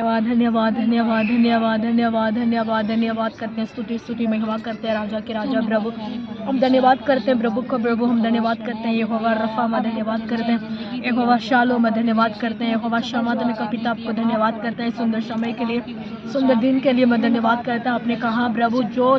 धन्यवाद धन्यवाद धन्यवाद धन्यवाद धन्यवाद धन्यवाद करते हैं, स्तुति स्तुति महिमा करते हैं राजा के राजा प्रभु। हम धन्यवाद करते हैं प्रभु को प्रभु, हम धन्यवाद करते हैं यहोवा रफा में धन्यवाद करते हैं, यहोवा शालो में धन्यवाद करते हैं, यहोवा समाधान का पिता आपको धन्यवाद करते हैं सुंदर समय के लिए, सुंदर दिन के लिए मैं धन्यवाद करता हूँ। आपने कहा प्रभु जो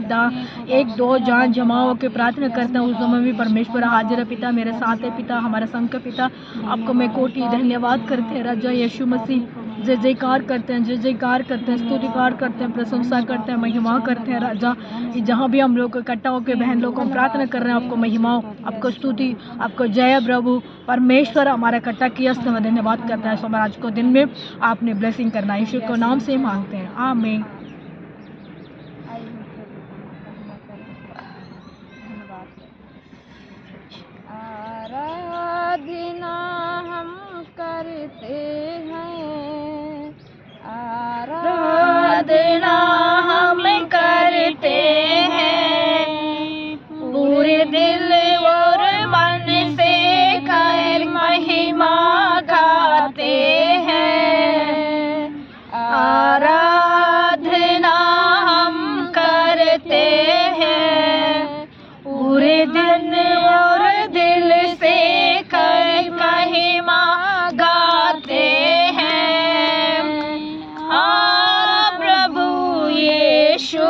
एक दो जान जमा होकर प्रार्थना करते हैं उस समय भी परमेश्वर हाजिर है। पिता मेरे साथ है, पिता हमारे संग का पिता, आपको मैं कोटि धन्यवाद करते हैं राजा यीशु मसीह। जय जयकार करते हैं, जय जयकार करते हैं, स्तुतिकार करते हैं, प्रशंसा करते हैं, महिमा करते हैं राजा। जहाँ भी हम लोग इकट्ठा होकर बहन लोग हम प्रार्थना कर रहे हैं, आपको महिमा, आपको स्तुति, आपको जय प्रभु परमेश्वर हमारा इकट्ठा किया तो मैं धन्यवाद करता है। सोमवार आज को दिन में आपने ब्लेसिंग करना है, यीशु के नाम से मांगते हैं, आमीन। आराधना हम करते हैं, आराधना हम करते हैं, पूरे दिल और मन से कर महिमा गाते हैं। आराधना हम करते हैं, पूरे दिन और दिल से कर महिमा गाते हैं। हाँ प्रभु यीशु,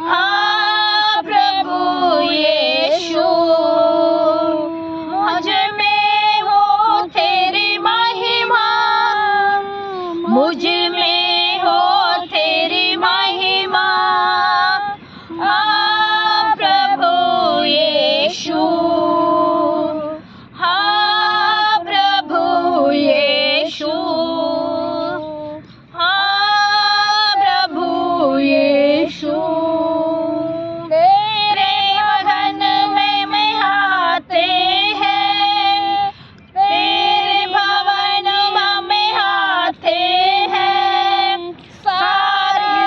हाँ प्रभु यीशु, मुझ में हो तेरी महिमा, मुझ में हो तेरी महिमा। हाँ प्रभु यीशु, हाँ प्रभु यीशु, हाँ प्रभु यीशु। तेरे भवन में मैं आते हैं, तेरे भवन में आते हैं, सारा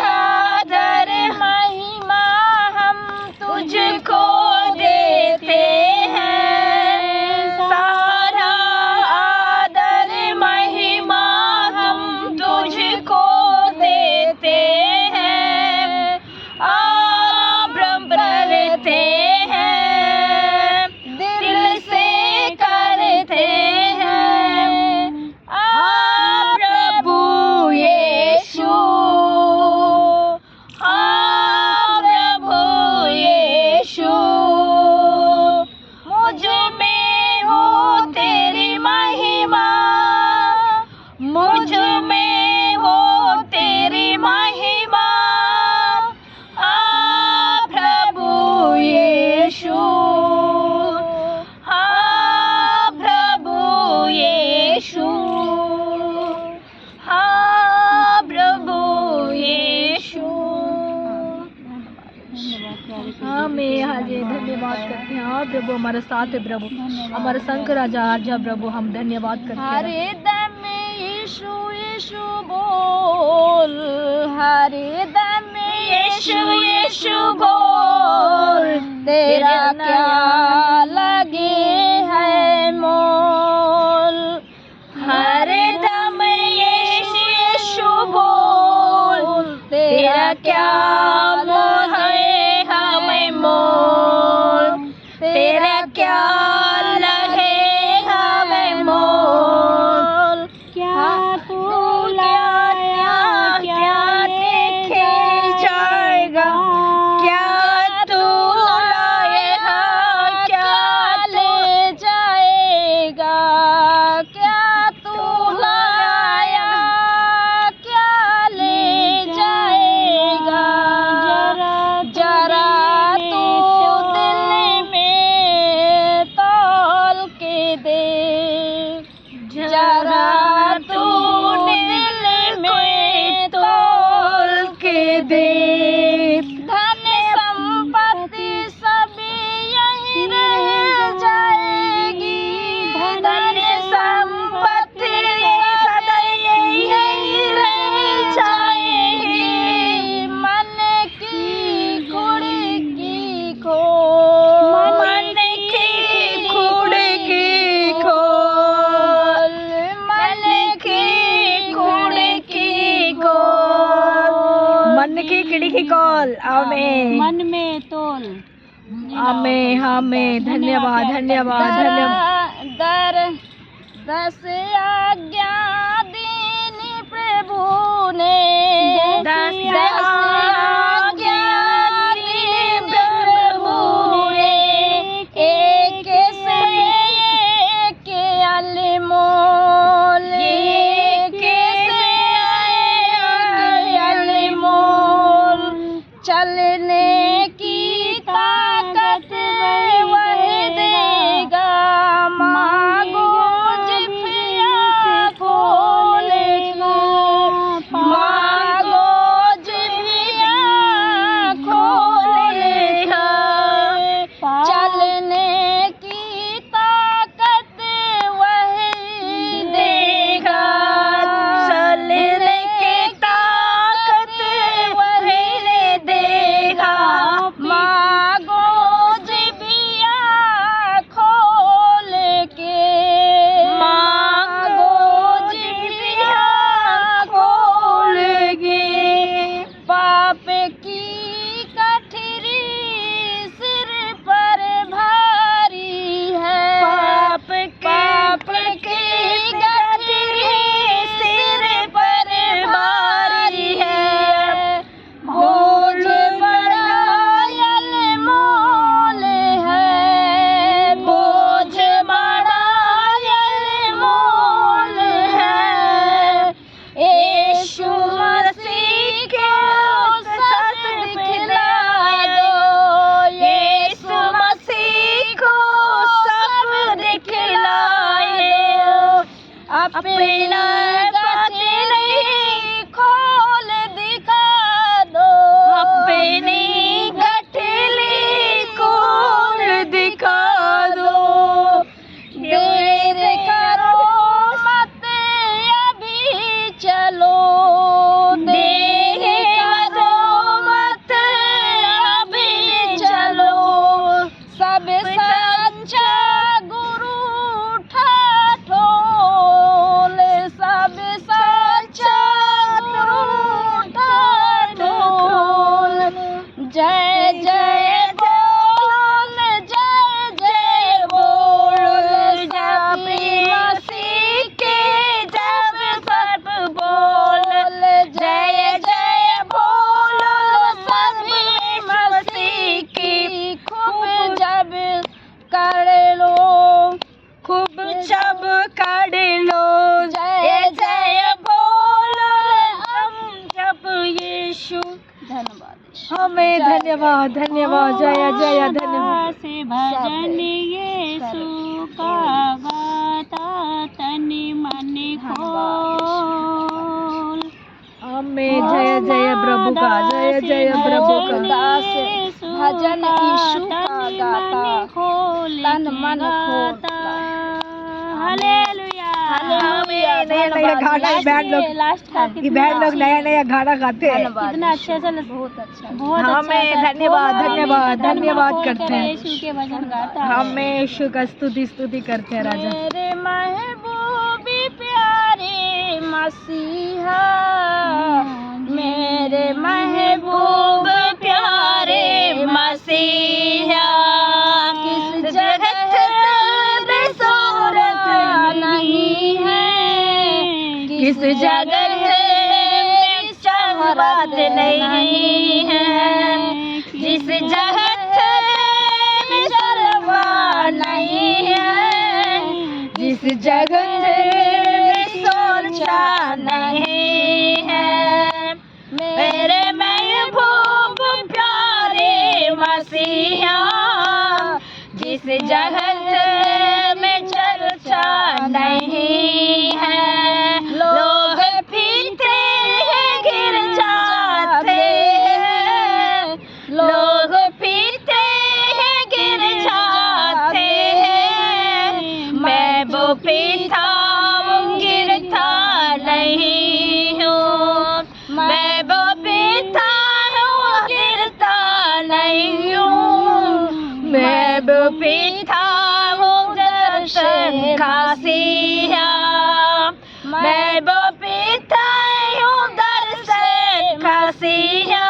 आदर महिमा हम तुझको देते हैं, सारा आदर महिमा हम तुझको देते हैं। आप करते हैं, दिल से करते हैं। आप प्रभु यीशु, हाँ प्रभु यीशु, मुझ में हो तेरी महिमा, मुझ में हो तेरी महिमा। हाँ प्रभु यीशु, हाँ प्रभु यीशु, हाँ प्रभु यीशु। हाँ मैं हाजिर धन्यवाद करते हैं। हाँ प्रभु हमारे साथ है प्रभु, हमारे संग राजा आजा प्रभु, हम धन्यवाद करते हैं। हरे दम यीशु यीशु बोल, हरे दम यीशु यीशु बोल, तेरा क्या लगे है मोल। हरे दम यीशु यीशु बोल, तेरा क्या मोल है हमें मोल, तेरा क्या लगे हमें मोल। क्या तू लाया क्या देखे जाएगा, क्या तू लाएगा क्या ले जाएगा, क्या तू लाया क्या ले जाएगा। मन की खिड़की खोल, आमीन। मन में तोल, आमीन, आमीन। धन्यवाद, धन्यवाद, धन्यवाद। दस आज्ञा दीनी प्रभु ने, दस आज्ञा दीनी प्रभु ने, एक से एक अनमोल, एक से एक अनमोल, चलने की ताकत वह देगा, मांगो जिभिया खोलेगा, मांगो जिभिया खोलेगा, चलने की ताकत वह देगा, चलने की ताकत वह देगा, मांगो जिभिया खोल के, मांगो जिभिया खोल के। पाप की कठरी सिर पर भारी है, पाप की गठरी सिर पर भारी है, बोझ बड़ा अनमोल है, बोझ बड़ा अनमोल है, यीशु मसीह को सब दिखला दो, यीशु मसीह को सब दिखला दो, अपना गठरी खोल दिखा दो, अपनी गठरी खोल दिखा दो। देर करो मत अभी चलो, देर करो मत अभी चलो, सब सच्चा गुरु ठाठोल, सब सच्चा गुरु ठाठोल, जय जय बोल, जय जय बोल, जब मसीह के जब सब बोल, जय जय बोल, सब मसीह की खूब जब कर लो, खूब जब कर लो, जय जय बोल हम जब यीशु। धन्यवाद। हमें धन्यवाद, धन्यवाद, जय जय धन्यवाद। से भजन यीशु का गाता, तन मन खोल, हमें जय जय प्रभु का, जय जय प्रभु का। दास भजन यीशु का गाता, तन मन खोलता। Hallelujah, hallelujah. नया नया गाना बैंड लोग, ये बैंड लोग नया नया गाना गाते हैं। कितना अच्छा चल, बहुत अच्छा, बहुत हमें धन्यवाद, धन्यवाद, धन्यवाद करते हैं। यीशु के भजन गाता है। हमें यीशु का स्तुति करते हैं राजा। मेरे महबूबी प्यारे मसीहा, मेरे महबूब प्यारे मसीहा, किस जगत में सूरत नहीं है, किस जगत में शहरत नहीं है, जिस जगत में शर्मा नहीं है, जिस जगत में सोचा नहीं है, मेरे महबूब प्यारे मसीहा, जिस जगत में चर्चा नहीं है, लोग पीते हैं गिर जाते हैं, लोग पीते हैं गिर जाते हैं, मैं वो पीता हूँ गिरता नहीं हूँ, मैं वो पीता हूँ गिरता नहीं हूँ, मैं वो पीता हूँ दर्शन खासिया, मैं वो पीता हूँ दर्शन खासिया,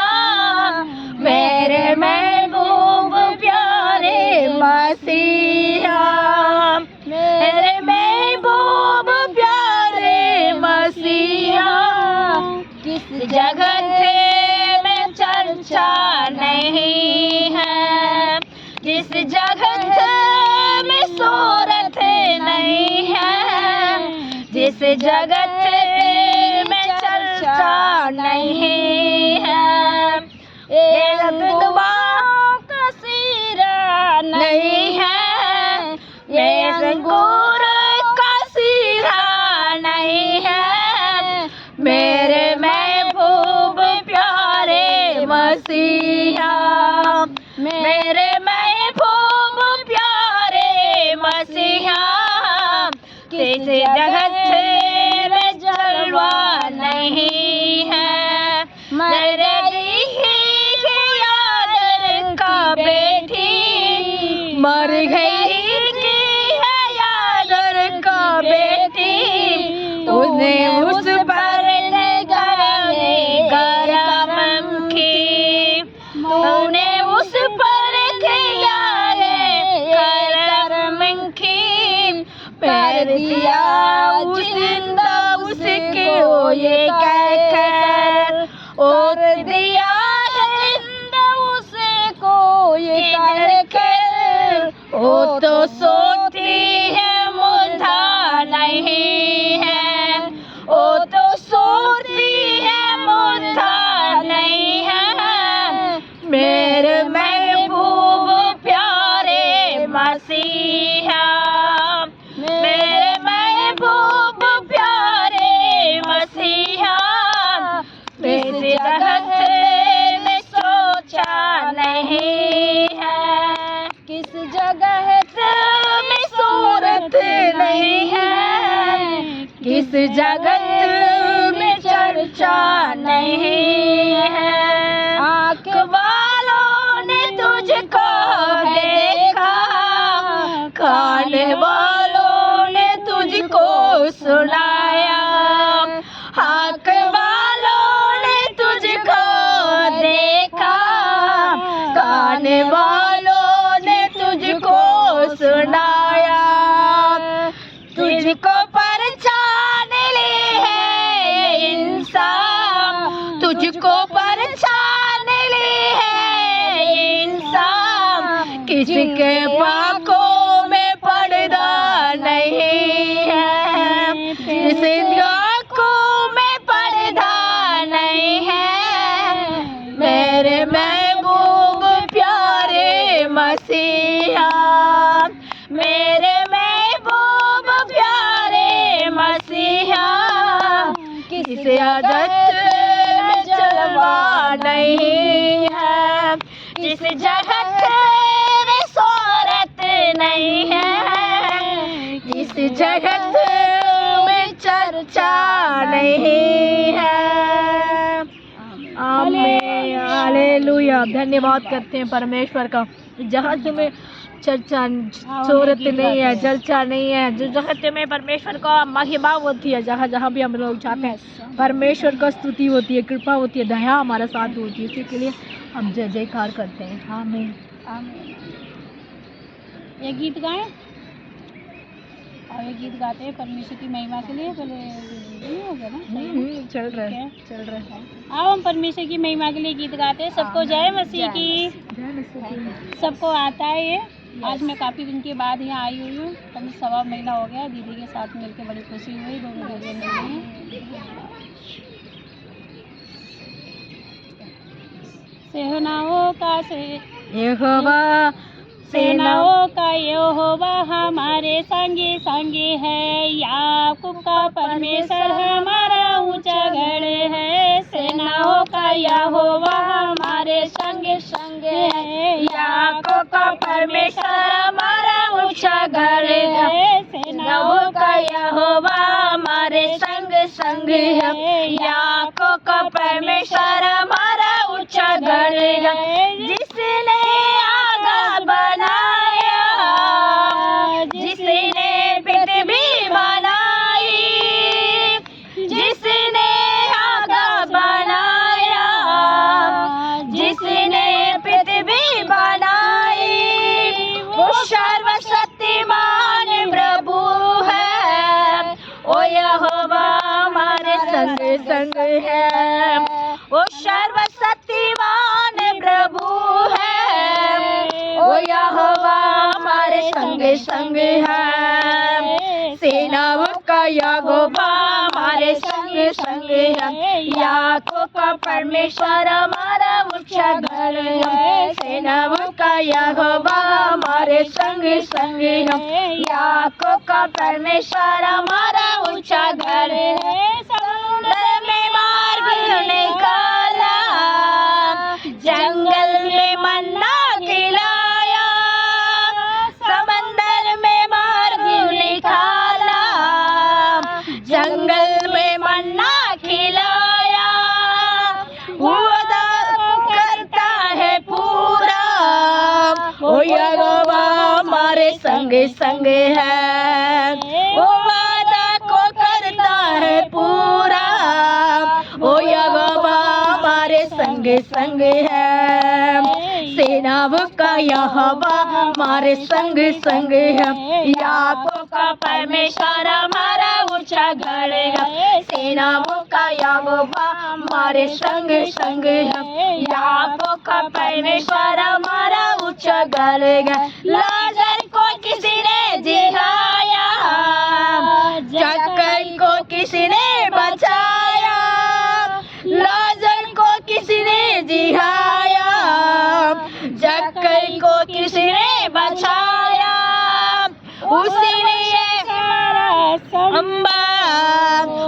जगत में चर्चा नहीं है, जिस जगत में सूरत नहीं है, जिस जगत में चर्चा नहीं है, ये अंगूरों का सीरा नहीं है, ये अंगूर का सीरा नहीं है, मेरे महबूब प्यारे मसीहा, मेरे महबूब प्यारे मसीहा, किस जगत में जलवा नहीं है, मेरे यादर का बेटी मर गई की है, यादर का बेटी तूने उस पर गरम की, तूने उस पर किया है करम की, पैर दिया उस जिंदा उसके ओ ये कहकर, और दिया जिंदा उसको ये कहकर, ओ तो सोती है मुद्दा नहीं है, ओ तो सोती है मुद्दा नहीं है, मेरे महबूब प्यारे मसीहा, मेरे महबूब प्यारे मसीहा, इस जगत में सोचा नहीं है, किस जगह में सूरत नहीं है, किस जगत में चर्चा नहीं है, आँख वालों ने तुझको देखा, कान वालों ने तुझको सुनाया, आँख वालों ने तुझको देखा, कान वालों ने तुझको सुनाया, तुझको पहचान ली है इंसान, तुझको पहचान ली है इंसान, किसी के पाकों में पर्दा नहीं है, किसी आँखों में पर्दा नहीं है, मेरे महबूब प्यारे मसीहा, मेरे महबूब प्यारे मसीहा, किस जगत में जलवा नहीं है, जिस जगत में शोहरत नहीं है, जिस जगत में चर्चा नहीं है। आमीन, हालेलुया। धन्यवाद करते हैं परमेश्वर का, जगत में चर्चा शोहरत नहीं है, चर्चा नहीं है, जो जगत में परमेश्वर का महिमा होती है, जहाँ जहाँ भी हम लोग जाते हैं परमेश्वर का स्तुति होती है, कृपा होती है, दया हमारा साथ होती है, इसी के लिए हम जय जयकार करते हैं। आमीन, आमीन। ये गीत गाएं और ये गीत गाते हैं परमेश्वर की महिमा के लिए। पहले नहीं हो गया ना, चल रहा है, चल रहा है। आओ हम परमेश्वर की महिमा के लिए गीत गाते हैं। सबको जय मसीह की, सबको आता है ये। आज मैं काफ़ी दिन के बाद यहाँ आई हुई हूँ, कभी 1.25 महीना हो गया। दीदी के साथ मिलकर बड़ी खुशी हुई, दोनों दीदियाँ मिल रही हैं। सेनाओं का यहोवा, सेनाओं का यहोवा हमारे संगे संगे है। याकूब का परमेश्वर हमारा ऊंचा गढ़ है। सेनाओं का यहोवा हमारे संगे संगे है। याकूब का परमेश्वर हमारा ऊंचा गढ़ है। सेनाओं का यहोवा हमारे संग संग है। याकूब का परमेश्वर हमारा ऊंचा गढ़ है। जिसने आगा बनाया, जिसने पृथ्वी बनाई, जिसने आगा बनाया, जिसने पृथ्वी बनाई, वो सर्वशक्तिमान प्रभु है। ओ यहोवा हमारे संग संग है। वो सर्वशक्तिमान प्रभु है, वो यहोवा हमारे संग संग है, सेनाओं का यहोवा हमारे संग संग है, याकूब का परमेश्वर हमारा ऊंचा घर है, सेनाओं का यहोवा हमारे संग संग है, याकूब का परमेश्वर हमारा ऊंचा घर है, समुद्र में मार्ग निकाला, जंगल में मन्ना खिलाया, समंदर में मार्ग निकाला, जंगल में मन्ना खिलाया, वादा करता है पूरा, वो यहोवा हमारे संग संग है, वो वादा को करता है पूरा, वो यहोवा हमारे संग संग है, सेनाओं का यहोवा हमारे संग संग है, याकूब का परमेश्वर हमारा ऊंचा घर है, सेनाओं का यहोवा हमारे संग संग है, याकूब का परमेश्वर हमारा ऊंचा घर है, लाजर को किसी ने जिलाया, जक्कई को किसी ने बचाया, लाजर को किसी ने जिहाया, जक्कई को किसी ने बचाया, उसी ने अम्बा,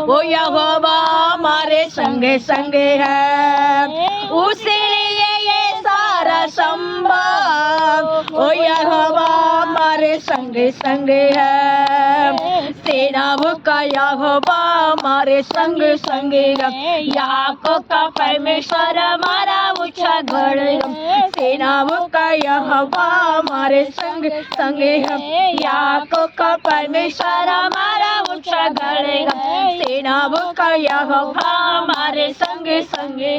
वो यहोवा हमारे संग संग है, उसी लिए ये सारा संभव, वो यहोवा हमारे संग संग है, सेनाओं का यहोवा हमारे संग संग है, याकूब का परमेश्वर हमारा ऊंचा घर है, सेनाओं का यहोवा हमारे संग संग है, याकूब का परमेश्वर हमारा ऊंचा घर है, सेनाओं का यहोवा हमारे संग संग है,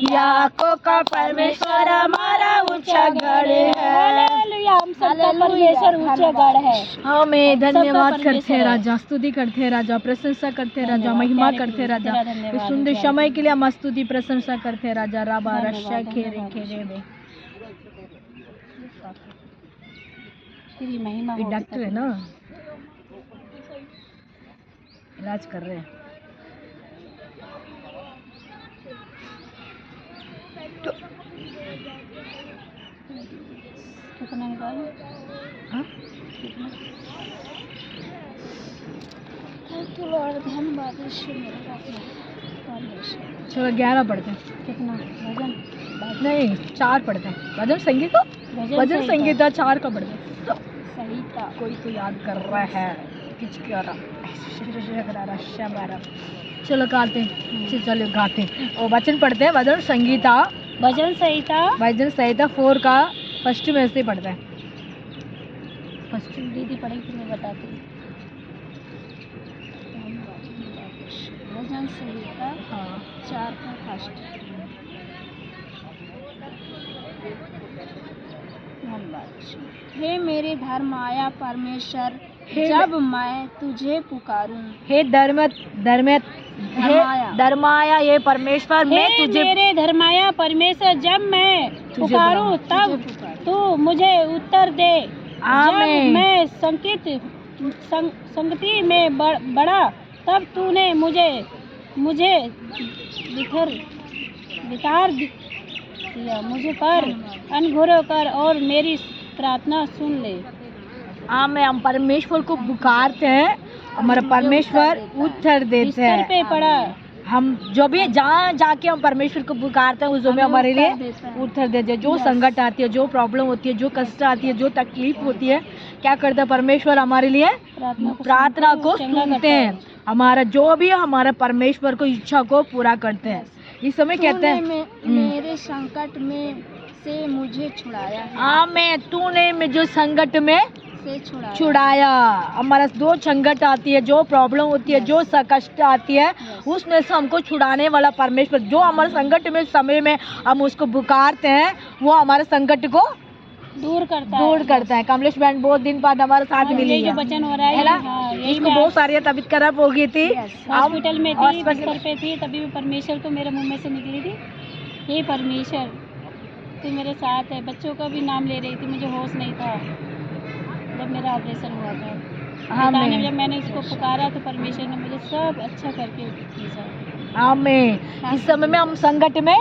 याकूब का परमेश्वर हमारा ऊंचा घर है। हालेलुया, हम सबका परमेश्वर ऊंचा गढ़ है। हमें धन्यवाद करते हैं राजा, स्तुति करते हैं राजा, प्रशंसा करते हैं राजा, महिमा करते हैं राजा, इस सुंदर समय के लिए हम स्तुति प्रशंसा करते हैं राजा। राबा रशा खेरे खेरे में तेरी महिमा ये डॉक्टर है ना, इलाज कर रहे हैं। कितना निकालो? हाँ? थैंक यू लॉर्ड, धन्यवाद ईश्वर मेरे परमेश्वर। चलो 11 पढ़ते हैं। कितना भजन? नहीं 4 पढ़ते हैं। भजन संगीत भजन संगीत 4 का पढ़ते हैं। सही था। कोई तो याद कर रहा है, किच कर रहा। चलो गाते हैं, चलो गाते हैं। और वचन पढ़ते हैं, भजन संगीता भजन संहिता 4 का फर्स्ट में से पढ़ते हैं। फर्स्ट दीदी पढ़ेगी मैं बताती हूँ। भजन संहिता 4 का फर्स्ट। हे मेरे धर्माया परमेश्वर, जब मैं तुझे पुकारूं। हे धर्माया ये परमेश्वर, मैं तुझे, मेरे धर्माया परमेश्वर, जब मैं पुकारूं तब तू मुझे उत्तर दे। जब मैं संगति में बढ़ा तब तूने मुझे बितार दिया। मुझे पर अनघुरो कर और मेरी प्रार्थना सुन ले। हम परमेश्वर को पुकारते हैं, हमारा परमेश्वर उत्तर देते हैं। पे पड़ा हम जो भी जहाँ जाके हम परमेश्वर को पुकारते हैं, उस में हमारे लिए उत्तर देते हैं। जो संकट आती है, जो प्रॉब्लम होती है, जो कष्ट आती है, जो तकलीफ होती है, क्या करता है परमेश्वर हमारे लिए? प्रार्थना को सुनते हैं। हमारा जो भी हमारा परमेश्वर को इच्छा को पूरा करते हैं। इस समय कहते हैं मेरे संकट में से मुझे छुड़ाया। आमीन। तूने में जो संकट में से छुड़ाया। हमारा जो संकट आती है, जो प्रॉब्लम होती है, जो कष्ट आती है, उसमें से हमको छुड़ाने वाला परमेश्वर, जो हमारे संकट में समय में हम उसको पुकारते हैं, वो हमारे संकट को दूर करता है। कमलेश बहन बहुत दिन बाद हमारे साथ है। मिली ये जो है वचन हो रहा है ना? हाँ, यही इसको मैं बहुत सारी तबीयत खराब हो गई थी, हॉस्पिटल में थी, हॉस्पिटल बिस्तर पे थी, तभी भी परमेश्वर तो मेरे मुंह में से निकली थी, हे परमेश्वर तू मेरे साथ है। बच्चों का भी नाम ले रही थी, मुझे होश नहीं था जब मेरा ऑपरेशन हुआ था। पिता ने जब मैंने इसको पुकारा तो परमेश्वर ने मुझे सब अच्छा करके भेजा। आमीन। इस समय में हम संकट में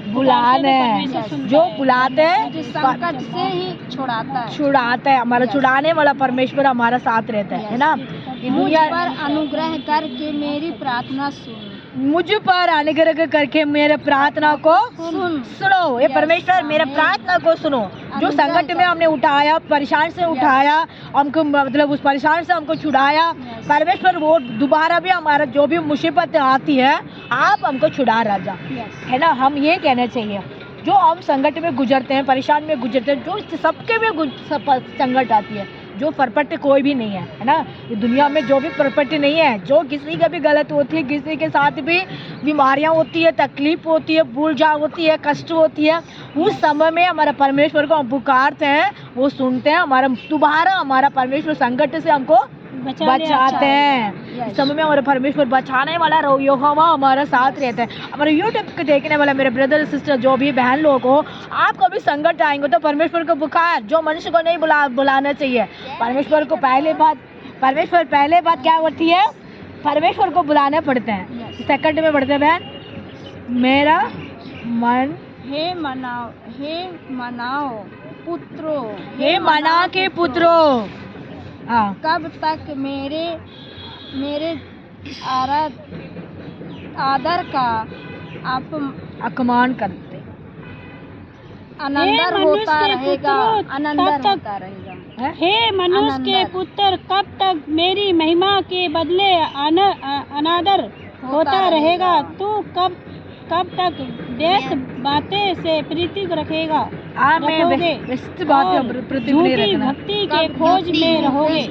बुलाने हैं, जो बुलाते हैं संकट से ही छुड़ाता है। हमारा छुड़ाने वाला परमेश्वर हमारा साथ रहता है ना? दुनिया पर अनुग्रह करके मेरी प्रार्थना सुन, मुझ पर अनुग्रह करके मेरे प्रार्थना को सुनो। ये परमेश्वर मेरे प्रार्थना को सुनो। जो संकट में हमने उठाया, परेशान से उठाया, हमको मतलब उस परेशान से हमको छुड़ाया परमेश्वर, वो दोबारा भी हमारा जो भी मुसीबत आती है आप हमको छुड़ा राजा, है ना? हम ये कहना चाहिए। जो हम संकट में गुजरते हैं, परेशान में गुजरते हैं, जो सबके में संकट आती है, जो परफेक्ट कोई भी नहीं है ना? ये दुनिया में जो भी परफेक्ट नहीं है, जो किसी का भी गलत होती है, किसी के साथ भी बीमारियां होती है, तकलीफ होती है, भूल जा होती है, कष्ट होती है, उस समय में हमारा परमेश्वर को हम पुकारते हैं, वो सुनते हैं, दोबारा हमारा परमेश्वर संकट से हमको बचाते हैं। इस समय में हमारा परमेश्वर बचाने वाला यहोवा हमारा साथ रहता है। हमारे यूट्यूब को देखने वाला मेरे ब्रदर सिस्टर जो भी बहन लोग हो, आपको भी संकट आएंगे तो परमेश्वर को पुकार। जो मनुष्य को नहीं बुलाना चाहिए, परमेश्वर को पहले बात क्या होती है? परमेश्वर को बुलाने पड़ते हैं। सेकंड में पढ़ते हैं बहन, मेरा मन हे मनाओ पुत्रो, हे मना के पुत्रो, हाँ, कब तक मेरे आदर का अपमान करते, अनंदर होता रहेगा। हे मनुष्य के पुत्र, कब तक मेरी महिमा के बदले अनादर होता रहेगा? तू कब तक व्यस्त बातें से प्रीति रखेगा? झूठी भक्ति के खोज में रहोगे।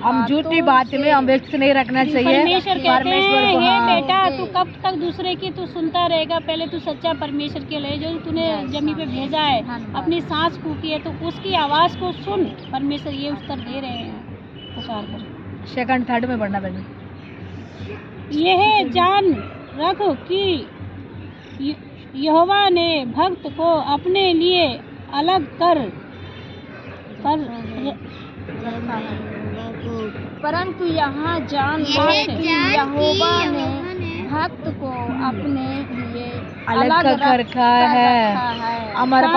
हम झूठी बात में हम व्यक्त नहीं रखना चाहिए। परमेश्वर कहते हैं, हे बेटा तू कब तक दूसरे की तू सुनता रहेगा? पहले तू सच्चा परमेश्वर के लिए, जो तूने जमीन पे भेजा है, अपनी सांस फूकी है, तो उसकी आवाज को सुन। परमेश्वर ये उत्तर दे रहे हैं पुकार कर। सेकंड थर्ड में पढ़ना बहन। यह जान रख कि यहोवा ने भक्त को अपने लिए अलग कर परंतु यहाँ जान लो कि यहोवा ने भक्त को अपने लिए अलग कर रखा है। हमारा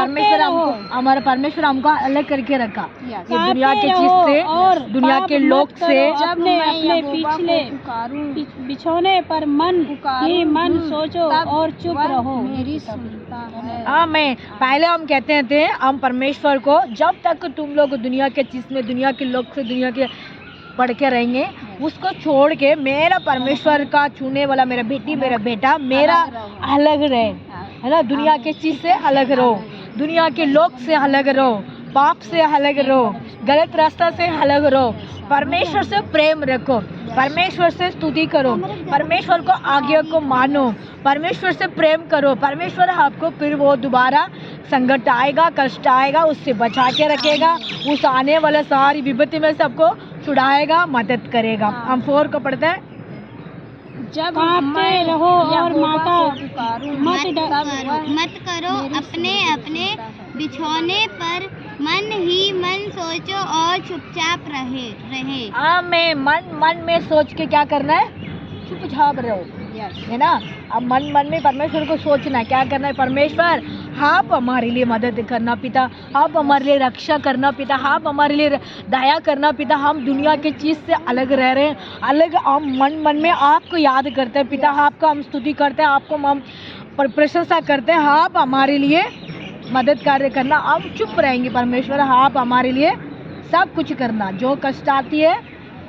परमेश्वर हमको अलग करके रखा ये दुनिया के चीज से और दुनिया के लोग से। जब मैं अपने पिछले बिछोने पर मन सोचो और चुप रहो, मेरी सुनता है। हाँ, मैं पहले हम कहते थे हम परमेश्वर को, जब तक तुम लोग दुनिया के चीज में, दुनिया के लोग से, दुनिया के पढ़ के रहेंगे, उसको छोड़ के मेरा परमेश्वर का छूने वाला मेरा बेटी, मेरा बेटा, मेरा अलग रहे, है ना? दुनिया के चीज से अलग रहो, दुनिया के लोग से अलग रहो, पाप से अलग रहो, गलत रास्ता से अलग रहो, परमेश्वर से प्रेम रखो, परमेश्वर से स्तुति करो, परमेश्वर को आज्ञा को मानो, परमेश्वर से प्रेम करो। परमेश्वर आपको फिर वो दोबारा संकट आएगा, कष्ट आएगा, उससे बचा के रखेगा, उस आने वाला सारी विपत्ति में से आपको छुड़ाएगा, मदद करेगा। हम 4 को पढ़ते हैं। जब कांपते रहो और माता मत करो, अपने बिछौने पर मन ही मन सोचो और चुपचाप रहे। मैं मन में सोच के क्या करना है? चुपचाप रहो, है ना? अब मन में परमेश्वर को सोचना है, क्या करना है? परमेश्वर आप हमारे लिए मदद करना पिता, आप हमारे लिए रक्षा करना पिता, आप हमारे लिए दया करना पिता। हम दुनिया के चीज़ से अलग रह रहे हैं, अलग हम मन में आपको याद करते हैं पिता, आपका हम स्तुति करते हैं, आपको हम प्रशंसा करते हैं। आप हमारे लिए मदद कार्य करना, हम चुप रहेंगे परमेश्वर, आप हमारे लिए सब कुछ करना। जो कष्ट आती है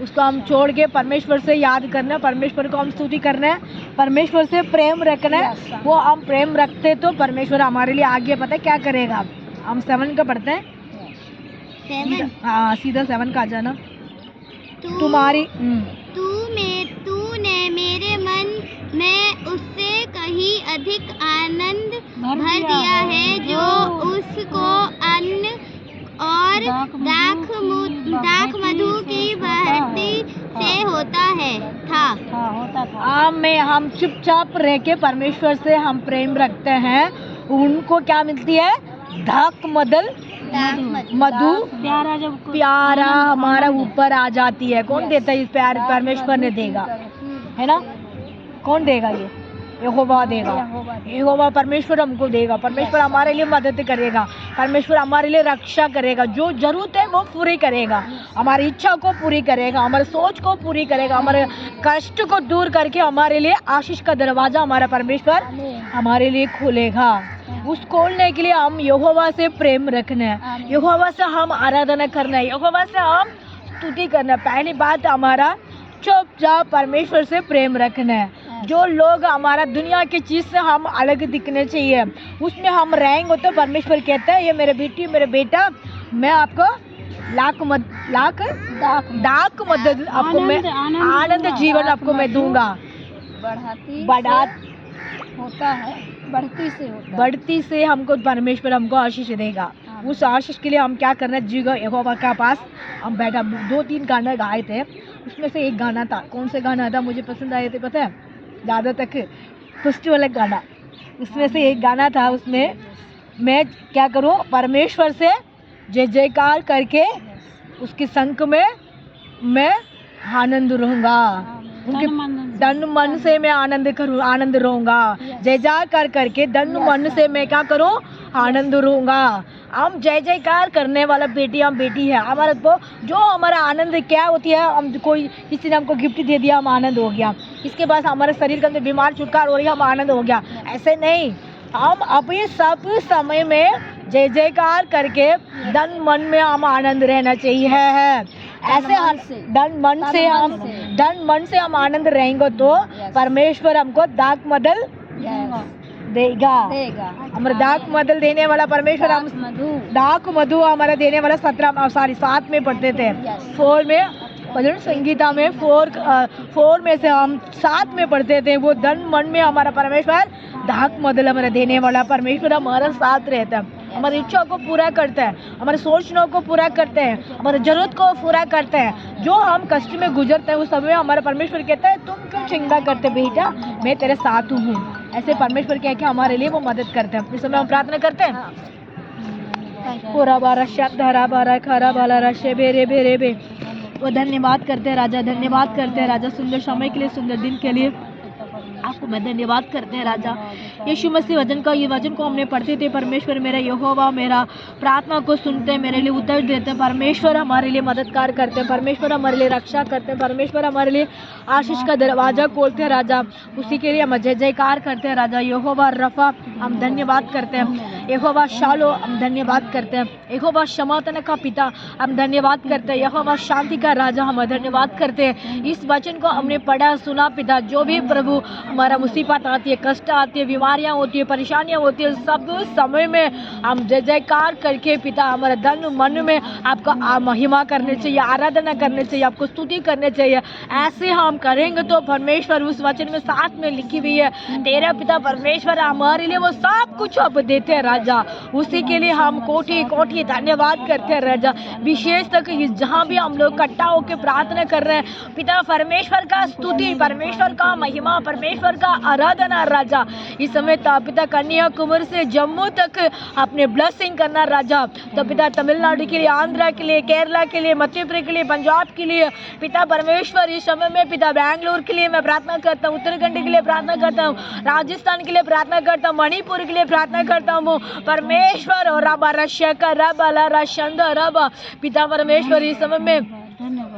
उसको हम छोड़ के परमेश्वर से याद करना, परमेश्वर को हम स्तुति करना है, परमेश्वर से प्रेम रखना है। वो हम प्रेम रखते तो परमेश्वर हमारे लिए आगे पता है क्या करेगा। हम 7 का पढ़ते हैं। 7? हाँ, सीधा 7 का आ जाना। तूने मेरे मन में उससे कहीं अधिक आनंद भर दिया है, जो उसको अन्न पर दाख मधु की बहती से होता है था। होता था। हम चुपचाप रह के परमेश्वर से हम प्रेम रखते हैं, उनको क्या मिलती है? धाक मदल मधु प्यारा हमारा ऊपर आ जाती है। कौन देता है? इस प्यार परमेश्वर ने देगा, है ना? कौन देगा? ये यहोवा देगा। यहोवा परमेश्वर हमको देगा। परमेश्वर हमारे लिए मदद करेगा, परमेश्वर हमारे लिए रक्षा करेगा, जो जरूरत है वो पूरी करेगा, हमारी इच्छा को पूरी करेगा, हमारे सोच को पूरी करेगा, हमारे कष्ट को दूर करके हमारे लिए आशीष का दरवाजा हमारा परमेश्वर हमारे लिए खोलेगा। उस खोलने के लिए हम यहोवा से प्रेम रखना है, यहोवा से हम आराधना करना है, यहोवा से हम स्तुति करना है। पहली बात हमारा चुपचाप परमेश्वर से प्रेम रखना है। जो लोग हमारा दुनिया की चीज़ से हम अलग दिखने चाहिए, उसमें हम रहेंगे तो परमेश्वर कहता है, ये मेरे बेटी मेरे बेटा, मैं आपको दाख मदद आपको मैं आनंद जीवन आपको मैं दूंगा। बढ़ती से हमको परमेश्वर हमको आशीष देगा। उस आशीष के लिए हम क्या करना है? जी यहोवा के पास हम बैठा 2-3 गाना गाए थे, उसमें से एक गाना था। कौन से गाना था मुझे पसंद आए थे पता है? ज़्यादा तक फेस्टिवल गाना, उसमें से एक गाना था। उसमें मैं क्या करूँ? परमेश्वर से जय जयकार करके उसके संग में मैं आनंद रहूँगा, उनके धन मन से मैं आनंद रहूँगा। जय जयकार करके धन मन से मैं क्या करूँ? आनंद रहूँगा। हम जय जयकार करने वाला बेटी हम बेटी है। हमारे को जो हमारा आनंद क्या होती है, हम कोई किसी ने हमको गिफ्ट दे दिया, हम आनंद हो गया। इसके बाद हमारे शरीर के अंदर बीमार छुटकार हो रही है, हम आनंद हो गया। ऐसे नहीं, हम अपने सब समय में जय जयकार करके धन मन में हम आनंद रहना चाहिए है। ऐसे धन मन से हम आनंद रहेंगे तो परमेश्वर हमको दाख मदल देगा। हमारा दाख मदल देने वाला परमेश्वर, हम दाख मधु हमारा देने वाला 7 में पढ़ते थे। 4 में भजन संगीता में 4 में से हम 7 में पढ़ते थे। वो धन मन में हमारा परमेश्वर दाख मदल हमारा देने वाला परमेश्वर हमारा साथ रहता है, हमारी इच्छा को पूरा करता है, हमारे सोचने को पूरा करते हैं, हमारे जरूरत को पूरा करते हैं। जो हम कष्ट में गुजरते हैं उस समय हमारा परमेश्वर कहता है, तुम क्यों चिंता करते बेटा, मैं तेरे साथ हूँ। ऐसे परमेश्वर कह के हमारे लिए वो मदद करते हैं। इस समय हम प्रार्थना करते हैं। पूरा बारा शब्द बारा खरा बाला रशे बेरे बेरे बे। वो धन्यवाद करते हैं राजा, धन्यवाद करते हैं राजा, सुंदर समय के लिए, सुंदर दिन के लिए आपको मैं धन्यवाद करते हैं राजा। यीशु मसीह वचन का, ये वचन को हमने पढ़ते थे। परमेश्वर मेरा यहोवा मेरा प्रार्थना को सुनते हैं, मेरे लिए उत्तर देते हैं। परमेश्वर हमारे लिए मददगार करते हैं, परमेश्वर हमारे लिए रक्षा करते हैं, परमेश्वर हमारे लिए आशीष का दरवाजा खोलते हैं राजा। उसी के लिए हम जय जयकार करते हैं राजा। यहोवा रफा हम धन्यवाद करते हैं, यहोवा शालो हम धन्यवाद करते हैं, यहोवा क्षमातन का पिता हम धन्यवाद करते हैं, यहोवा शांति का राजा हम धन्यवाद करते हैं। इस वचन को हमने पढ़ा सुना पिता, जो भी प्रभु हमारा मुसीबत आती है, कष्ट आती है, बीमारियां होती है, परेशानियां होती है, सब समय में हम जय जयकार करके पिता हमारे धन मन में आपका महिमा करने चाहिए, आराधना करने चाहिए, आपको स्तुति करने चाहिए। ऐसे हम करेंगे तो परमेश्वर उस वचन में साथ में लिखी हुई है, तेरा पिता परमेश्वर हमारे लिए वो सब कुछ आप देते हैं राजा। उसी के लिए हम कोटि कोटि धन्यवाद करते हैं राजा। विशेष तक जहाँ भी हम लोग इकट्ठा होकर प्रार्थना कर रहे हैं पिता, परमेश्वर का स्तुति, परमेश्वर का महिमा, परमेश्वर का आराधना राजा। इस समय पिता कन्याकुमारी से जम्मू तक अपने ब्लेसिंग करना राजा। तो पिता तमिलनाडु के लिए, आंध्रा के लिए, केरला के लिए, मध्य प्रदेश के लिए, पंजाब के लिए पिता परमेश्वर इस समय में पिता बैंगलोर के लिए मैं प्रार्थना करता हूँ, उत्तराखंड के लिए प्रार्थना करता हूँ, राजस्थान के लिए प्रार्थना करता हूँ, मणिपुर के लिए प्रार्थना करता हूँ परमेश्वर। और रबा रशका रबा ला शंदा रबा पिता परमेश्वर इस समय में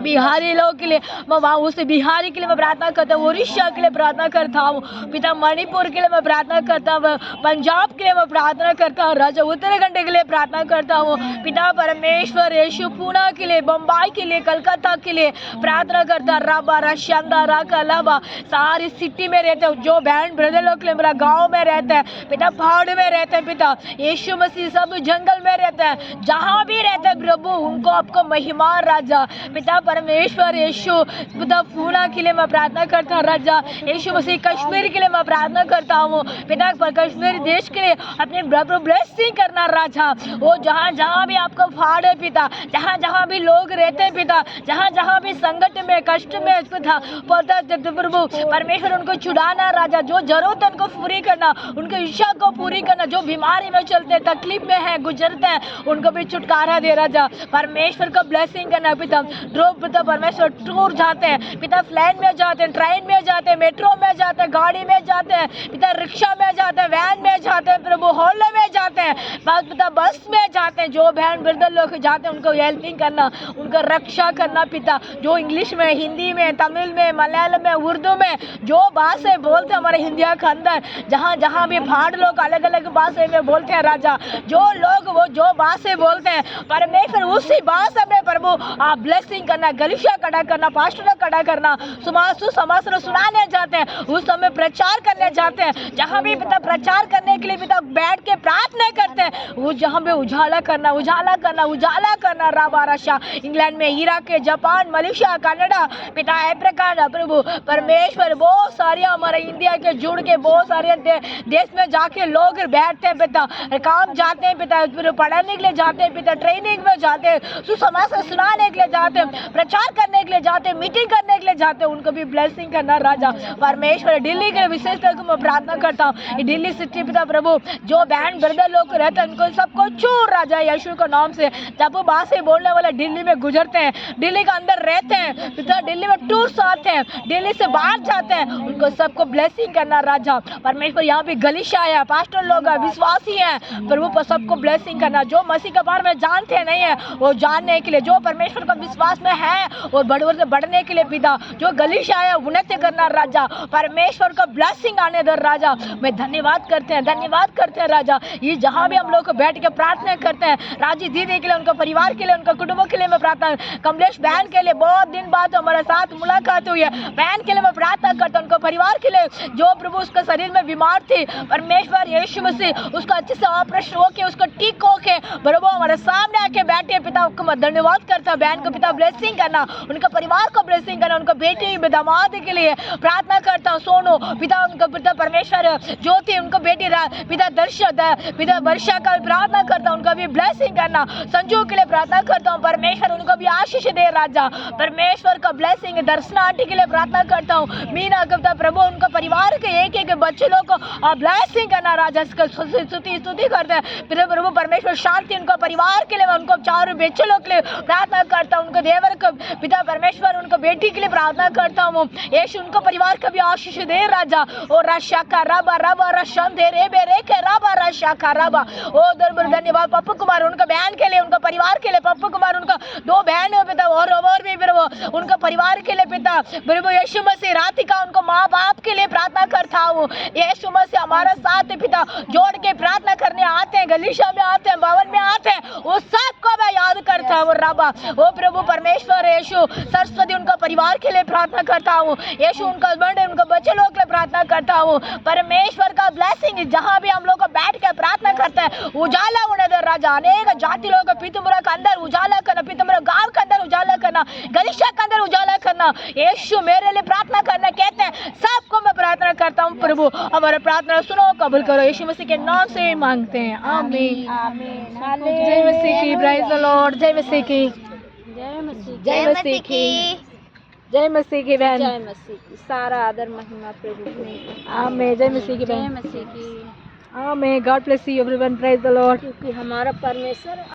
बिहारी लोग के लिए मैं वहाँ उस बिहारी के लिए मैं प्रार्थना करता हूँ, उड़ीसा के लिए प्रार्थना करता हूँ पिता, मणिपुर के लिए मैं प्रार्थना करता हूँ, पंजाब के लिए मैं प्रार्थना करता हूँ राजा, उत्तराखंड के लिए प्रार्थना करता हूँ पिता परमेश्वर। यीशु पुणे के लिए, बम्बई के लिए, कलकत्ता के लिए प्रार्थना करता रबा रशंदा राका लबा। सारी सिटी में रहते हैं जो बहन ब्रदर लोग के लिए, मेरा गाँव में रहता है पिता, पहाड़ में रहते हैं पिता, यीशु मसीह सब जंगल में रहते हैं, जहाँ भी रहते हैं प्रभु उनको आपको महिमा राजा। पिता परमेश्वर यीशु पिता पूना के लिए मैं प्रार्थना करता हूँ राजा। यीशु मसीह कश्मीर के लिए मैं प्रार्थना करता हूँ पिता, कश्मीर देश के लिए अपने प्रभु ब्लेसिंग करना राजा। वो जहाँ जहाँ भी आपको फाड़ है पिता, जहाँ जहाँ भी लोग रहते हैं पिता, जहाँ जहाँ भी संकट में कष्ट में पिता प्रभु परमेश्वर उनको छुड़ाना राजा। जो जरूरत है उनको पूरी करना, उनकी इच्छा को पूरी करना। जो बीमारी में चलते हैं, तकलीफ में है, गुजरते हैं, उनको भी छुटकारा दे राजा। परमेश्वर को ब्लेसिंग करना पिता। जो पिता परमेश्वर टूर जाते हैं पिता, फ्लाइट में जाते हैं, ट्रेन में जाते हैं, मेट्रो में जाते हैं, गाड़ी में जाते हैं पिता, रिक्शा में जाते हैं, वैन में जाते हैं प्रभु, हॉले में जाते हैं पिता, बस में जाते हैं, जो बहन ब्रदर लोग जाते हैं उनको हेल्पिंग करना, उनका रक्षा करना पिता। जो इंग्लिश में, हिंदी में, तमिल में, मलयालम में, उर्दू में जो भाषा बोलते हैं हमारे इंडिया के अंदर, जहाँ जहाँ भी भाड़ लोग अलग अलग भाषा में बोलते हैं राजा। जो लोग वो जो भाषा बोलते हैं परमेश्वर उसी भाषा में प्रभु आप ब्लेसिंग करना, गलिशा खड़ा करना, पास्टर खड़ा करना, सुसमाचार सुनाने जाते हैं, उस समय प्रचार करने जाते हैं, जहाँ भी पिता प्रचार करने के लिए पिता बैठ के प्रार्थना करते हैं, वो जहाँ पे उजाला करना, उजाला करना, उजाला करना राबा रशा। इंग्लैंड में, इराक के, जापान, मलेशिया, कनाडा पिता अफ्रीका प्रभु परमेश्वर बहुत सारे हमारे इंडिया के जुड़ के बहुत सारे देश में जाके लोग बैठते हैं पिता, काम जाते हैं पिता, पढ़ने के लिए जाते हैं पिता, ट्रेनिंग में जाते हैं, सुसमाचार सुनाने के लिए जाते हैं, प्रचार करने के लिए जाते हैं, मीटिंग करने के लिए जाते हैं, उनको भी ब्लेसिंग करना राजा। परमेश्वर दिल्ली के विशेष तौर पर मैं प्रार्थना करता हूँ, दिल्ली सिटी पिता प्रभु जो बहन ब्रदर लोग रहते हैं उनको सबको छू राजा यीशु के नाम से। जब वो भाषा बोलने वाले दिल्ली में गुजरते हैं, दिल्ली के अंदर रहते हैं पिता, दिल्ली में टूर्स आते हैं, दिल्ली से बाहर जाते हैं, उनको सबको ब्लेसिंग करना राजा। परमेश्वर यहाँ पे गलीशा है, पास्टर लोग हैं, विश्वासी हैं प्रभु पर सबको ब्लेसिंग करना। जो मसीह के बारे में जानते नहीं है वो जानने के लिए, जो परमेश्वर का विश्वास में है और बढ़ने के लिए पिता, जो गलीशा है उन्नति करना राजा। परमेश्वर का ब्लेसिंग आने दो राजा। मैं धन्यवाद करते हैं, धन्यवाद करते हैं राजा। ये जहाँ भी हम लोग बैठ के प्रार्थना करते हैं, राजी दीदी के लिए, उनके परिवार के लिए, उनके कुटुंबों के लिए मैं प्रार्थना, कमलेश बहन के लिए बहुत दिन बाद हमारे साथ मुलाकात हुई है, बहन के लिए मैं प्रार्थना करता हूँ, उनके परिवार के लिए जो प्रभु उसका शरीर में बीमार थी परमेश्वर यीशु मसीह उसका अच्छे से ऑपरेशन होके उसको ठीक होके प्रभु हमारे सामने आके बैठे पिता, उनको मैं धन्यवाद करता हूँ। बहन को पिता ब्लेसिंग करना, उनका परिवार को ब्लेसिंग करना, उनका बेटी दामाद के लिए प्रार्थना करता हूँ। सोनू पिता, उनका पिता परमेश्वर ज्योति, उनको बेटी पिता पिता वर्षा का प्रार्थना करता हूँ, उनका भी ब्लेसिंग करना। संजू के लिए प्रार्थना करता हूँ परमेश्वर उनको भी आशीष दे राजा। परमेश्वर का ब्लेसिंग दर्शना आंटी के लिए प्रार्थना करता हूँ। मीना का प्रभु उनका परिवार के एक एक बच्चे लोग को ब्लेसिंग करना राजा। इसका स्तुति करते हैं प्रभु परमेश्वर शांति उनका परिवार के लिए, उनको चारों बच्चे लोग के लिए प्रार्थना करता हूँ। उनको देवर को पिता परमेश्वर उनको बेटी के लिए प्रार्थना करता हूँ। यीशु उनको परिवार का भी आशीष दे राजा। ओ रशा का रबा रबा रशन दे रे बेरे के रबा रशा का रबा। ओ दरबार धन्यवाद पप्पू कुमार उनका बहन के लिए, उनका परिवार के लिए, पप्पू कुमार उनका 2 बहन है पिता और भी प्रभु उनका परिवार के लिए पिता प्रभु यीशु मसीह राधिका उनको माँ बाप के लिए प्रार्थना करता हूँ। यीशु मसीह हमारा साथ है पिता, जोड़ के प्रार्थना करने आते हैं, गलीशा में आते हैं, भवन में आते हैं, वो सबको मैं याद करता हूँ रबा। ओ प्रभु परमेश्वर यीशु सरस्वती उनका परिवार के लिए प्रार्थना करता हूँ। यीशु उनका हस्बैंड उनका बच्चे लोग के लिए प्रार्थना करता हूँ। परमेश्वर का ब्लेसिंग जहाँ भी हम लोग को बैठ के प्रार्थना करते हैं उजाला होने दे राजा। अनेक जाति लोग पीतुमुरा के अंदर उजाला करना, पीतुमुरा गांव के अंदर उजाला करना, गलीशा के अंदर उजाला करना। यीशु मेरे लिए प्रार्थना करना कहते हैं, सबको मैं प्रार्थना करता हूँ प्रभु हमारा प्रार्थना सुनो, कबूल करो। यीशु मसीह के नाम से मांगते हैं, आमीन आमीन। जय मसीह की, प्रेज द लॉर्ड। जय मसीह की, जय मसीह, जय मसीह की, जय मसीह की बहन, जय मसीह की। सारा आदर महिमा प्रभु को। आमीन। जय मसीह की जय बहन, मसीह की। आमीन। God bless you everyone, praise the Lord. क्योंकि हमारा परमेश्वर